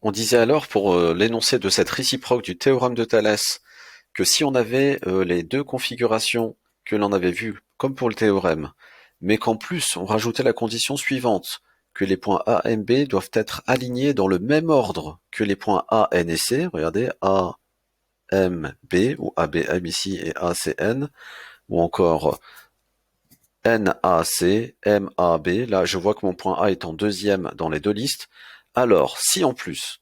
On disait alors pour l'énoncé de cette réciproque du théorème de Thalès que si on avait les deux configurations que l'on avait vues, comme pour le théorème, mais qu'en plus on rajoutait la condition suivante, que les points A, M, B doivent être alignés dans le même ordre que les points A, N et C, regardez, A, M, B, ou A, B, M ici et A, C, N, ou encore N, A, C, M, A, B, là je vois que mon point A est en deuxième dans les deux listes, alors si en plus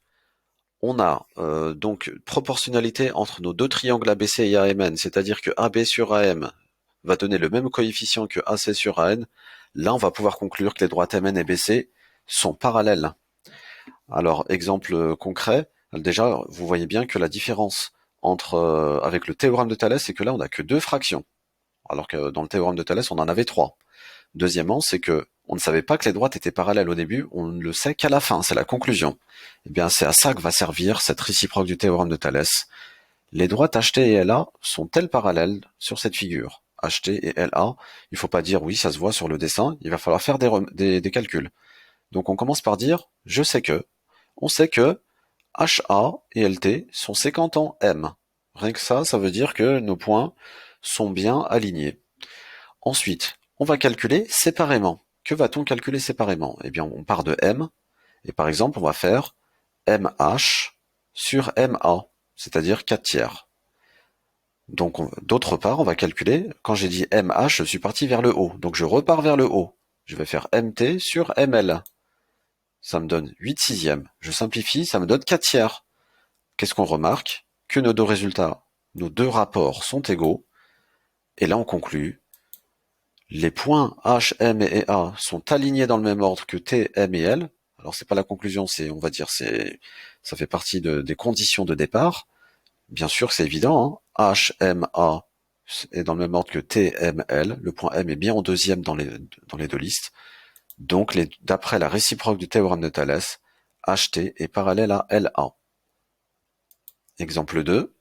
on a donc proportionnalité entre nos deux triangles ABC et AMN, c'est-à-dire que AB sur AM va donner le même coefficient que AC sur AN, là on va pouvoir conclure que les droites MN et BC sont parallèles. Alors, exemple concret, déjà, vous voyez bien que la différence entre avec le théorème de Thalès, c'est que là on n'a que deux fractions, alors que dans le théorème de Thalès on en avait trois. Deuxièmement, c'est que on ne savait pas que les droites étaient parallèles au début, on ne le sait qu'à la fin, c'est la conclusion. Eh bien, c'est à ça que va servir cette réciproque du théorème de Thalès. Les droites HT et LA sont-elles parallèles sur cette figure? HT et LA, il ne faut pas dire oui, ça se voit sur le dessin, il va falloir faire des calculs. Donc on commence par dire, on sait que HA et LT sont séquentes en M. Rien que ça veut dire que nos points sont bien alignés. Ensuite, on va calculer séparément. Que va-t-on calculer séparément? Eh bien, on part de M, et par exemple, on va faire MH sur MA, c'est-à-dire 4 tiers. Donc, d'autre part, on va calculer, quand j'ai dit MH, je suis parti vers le haut, donc je repars vers le haut. Je vais faire MT sur ML. Ça me donne 8 sixièmes. Je simplifie, ça me donne 4 tiers. Qu'est-ce qu'on remarque? Que nos deux résultats, nos deux rapports sont égaux, et là on conclut. Les points H, M et A sont alignés dans le même ordre que T, M et L. Alors c'est pas la conclusion, c'est, on va dire, ça fait partie des conditions de départ. Bien sûr, c'est évident, hein. H, M, A est dans le même ordre que T, M, L. Le point M est bien en deuxième dans les deux listes. Donc, d'après la réciproque du théorème de Thalès, HT est parallèle à LA. Exemple 2.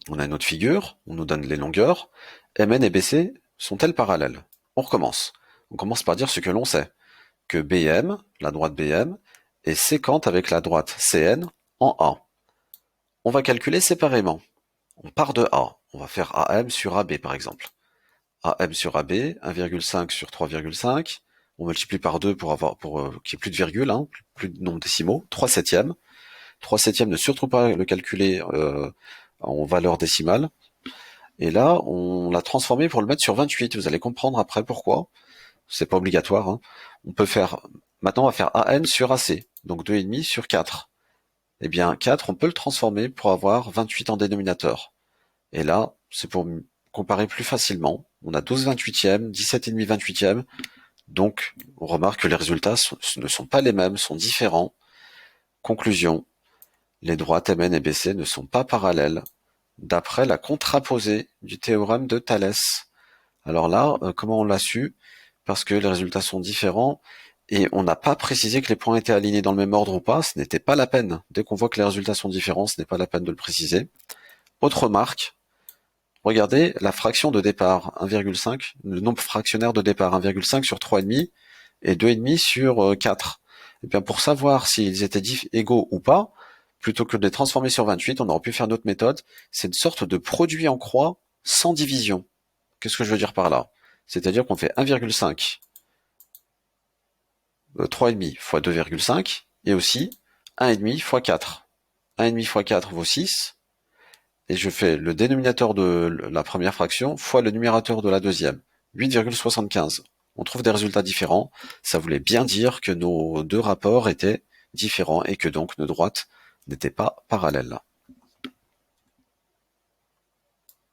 On a une autre figure, on nous donne les longueurs. MN et BC sont-elles parallèles? On recommence. On commence par dire ce que l'on sait, que BM, la droite BM, est séquente avec la droite CN en A. On va calculer séparément. On part de A. On va faire AM sur AB par exemple. AM sur AB, 1,5 sur 3,5. On multiplie par 2 pour qu'il n'y ait plus de virgule, hein, plus de nombres décimaux. 3 septièmes. 3 septièmes, ne surtout pas le calculer en valeur décimale. Et là, on l'a transformé pour le mettre sur 28. Vous allez comprendre après pourquoi. C'est pas obligatoire, hein. On peut faire, maintenant on va faire AM sur AC. Donc 2,5 sur 4. Eh bien, 4, on peut le transformer pour avoir 28 en dénominateur. Et là, c'est pour comparer plus facilement. On a 12 28e, 17,5 28e. Donc, on remarque que les résultats ne sont pas les mêmes, sont différents. Conclusion. Les droites MN et BC ne sont pas parallèles, d'après la contraposée du théorème de Thalès. Alors là, comment on l'a su? Parce que les résultats sont différents, et on n'a pas précisé que les points étaient alignés dans le même ordre ou pas, ce n'était pas la peine. Dès qu'on voit que les résultats sont différents, ce n'est pas la peine de le préciser. Autre remarque, regardez la fraction de départ, 1,5, le nombre fractionnaire de départ, 1,5 sur 3,5 et 2,5 sur 4. Et bien pour savoir s'ils étaient égaux ou pas, plutôt que de les transformer sur 28, on aurait pu faire notre méthode, c'est une sorte de produit en croix sans division. Qu'est-ce que je veux dire par là? C'est-à-dire qu'on fait 1,5, 3,5 fois 2,5, et aussi 1,5 fois 4. 1,5 fois 4 vaut 6, et je fais le dénominateur de la première fraction fois le numérateur de la deuxième, 8,75. On trouve des résultats différents, ça voulait bien dire que nos deux rapports étaient différents et que donc nos droites n'étaient pas parallèles.